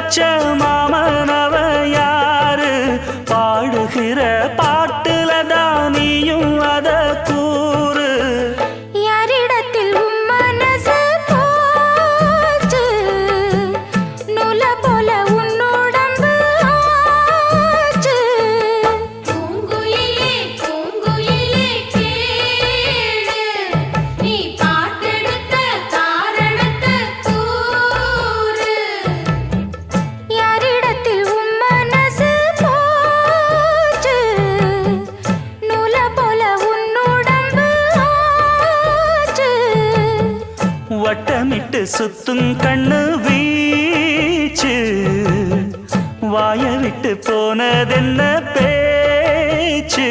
வச்ச மாமனவ யாரு பாடுகிற பாட்டுல தானியும் அத கூறு யாரிடத்தில் உன் மனசு போச்சு நூல போல உன் உடம்பு ஆச்சு பூங்குயிலே பூங்குயிலே கேளு நீ பாட்டெடுத்த காரணத்தை கூறு யாரிடத்தில் உன் மனசு போச்சு நூல போல உன் உடம்பு ஆச்சு வட்டமிட்டு சுத்தும் கண்ணு வீச்சு வாய விட்டு போனதென்ன பேச்சு